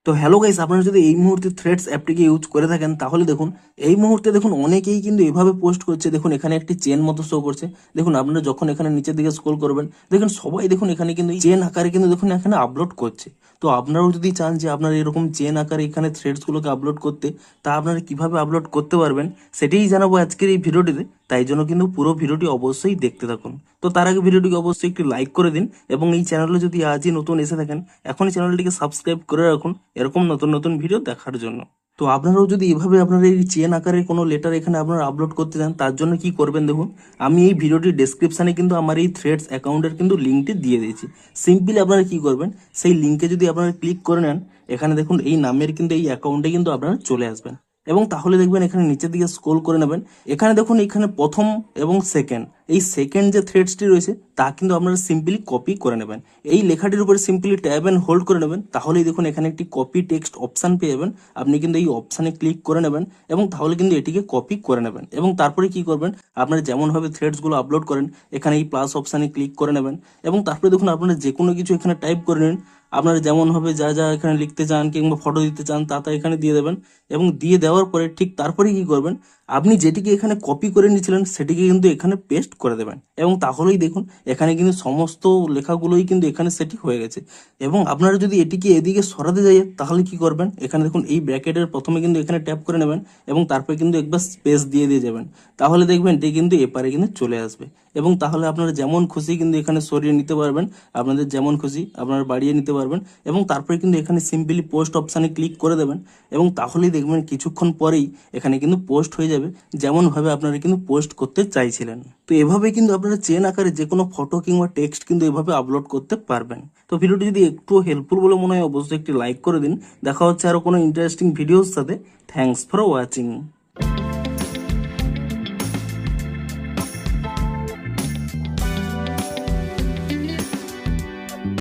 তো hello guys, আপনারা যদি এই মুহূর্তে থ্রেডস অ্যাপটিকে ইউজ করে থাকেন তাহলে দেখুন এই মুহূর্তে দেখুন অনেকেই কিন্তু এভাবে পোস্ট করছে। দেখুন এখানে একটি চেন মতো শো করছে। দেখুন আপনারা যখন এখানে নিচের দিকে স্ক্রল করবেন দেখুন সবাই দেখুন এখানে কিন্তু চেন আকারে কিন্তু দেখুন এখানে আপলোড করছে। তো আপনারাও যদি চান যে আপনারা এরকম চেন আকারে এখানে থ্রেডসগুলোকে আপলোড করতে, তা আপনারা কিভাবে আপলোড করতে পারবেন সেটাই জানাবো আজকের এই ভিডিওটিতে। তাই জন্য কিন্তু পুরো ভিডিওটি অবশ্যই দেখতে থাকুন। তো তার আগে ভিডিওটিকে অবশ্যই একটি লাইক করে দিন এবং এই চ্যানেলে যদি আজই নতুন এসে থাকেন এখনই চ্যানেলটিকে সাবস্ক্রাইব করে রাখুন এরকম নতুন নতুন ভিডিও দেখার জন্য। তো আপনারাও যদি এভাবে আপনারা এই চেন আকারের কোনো লেটার এখানে আপনারা আপলোড করতে চান তার জন্য কি করবেন দেখুন, আমি এই ভিডিওটির ডেসক্রিপশানে কিন্তু আমার এই থ্রেডস অ্যাকাউন্টের কিন্তু লিঙ্কটি দিয়ে দিয়েছি। সিম্পলি আপনারা কি করবেন, সেই লিঙ্কে যদি আপনারা ক্লিক করে নেন এখানে দেখুন এই নামের কিন্তু এই অ্যাকাউন্টে কিন্তু আপনারা চলে আসবেন এবং তাহলে দেখবেন এখানে নিচের দিকে স্ক্রল করে নেবেন। এখানে দেখুন এখানে প্রথম এবং সেকেন্ড, এই সেকেন্ড যে থ্রেডসটি রয়েছে তা কিন্তু আপনারা সিম্পলি কপি করে নেবেন। এই লেখাটির উপরে সিম্পলি ট্যাব অ্যান্ড হোল্ড করে নেবেন, তাহলেই দেখুন এখানে একটি কপি টেক্সট অপশান পেয়ে যাবেন। আপনি কিন্তু এই অপশানে ক্লিক করে নেবেন এবং তাহলে কিন্তু এটিকে কপি করে নেবেন এবং তারপরে কি করবেন, আপনারা যেমনভাবে থ্রেডসগুলো আপলোড করেন এখানে এই প্লাস অপশানে ক্লিক করে নেবেন এবং তারপরে দেখুন আপনারা যে কোনো কিছু এখানে টাইপ করে নিন। আপনারা যেমনভাবে যা যা এখানে লিখতে চান কিংবা ফটো দিতে চান তা তা এখানে দিয়ে দেবেন এবং দিয়ে দেওয়ার পরে ঠিক তারপরে কি করবেন, আপনি যেটিকে এখানে কপি করে নিয়েছিলেন সেটিকে কিন্তু এখানে পেস্ট করে দেবেন এবং তাহলেই দেখুন এখানে কিন্তু সমস্ত লেখাগুলোই কিন্তু এখানে সেটি হয়ে গেছে। এবং আপনারা যদি এটিকে এদিকে সরাতে যাই তাহলে কি করবেন, এখানে দেখুন এই ব্র্যাকেটের প্রথমে কিন্তু এখানে ট্যাপ করে নেবেন এবং তারপরে কিন্তু একবার স্পেস দিয়ে দিয়ে যাবেন, তাহলে দেখবেন এটি কিন্তু এপারে কিন্তু চলে আসবে এবং তাহলে আপনারা যেমন খুশি কিন্তু এখানে সরিয়ে নিতে পারবেন, আপনাদের যেমন খুশি আপনারা বাড়িয়ে নিতে পারবেন এবং তারপরে কিন্তু এখানে সিম্পলি পোস্ট অপশানে ক্লিক করে দেবেন এবং তাহলেই দেখবেন কিছুক্ষণ পরেই এখানে কিন্তু পোস্ট হয়ে যাবে যেমনভাবে আপনারা কিন্তু পোস্ট করতে চাইছিলেন। তো এভাবে কিন্তু আপনারা চেন আকারে যে কোনো ফটো কিংবা টেক্সট কিন্তু এভাবে আপলোড করতে পারবেন। তো ভিডিওটি যদি একটু হেল্পফুল বলে মনে হয় অবশ্যই একটি লাইক করে দিন। দেখা হচ্ছে আরো কোনো ইন্টারেস্টিং ভিডিওর সাথে। Thanks for watching.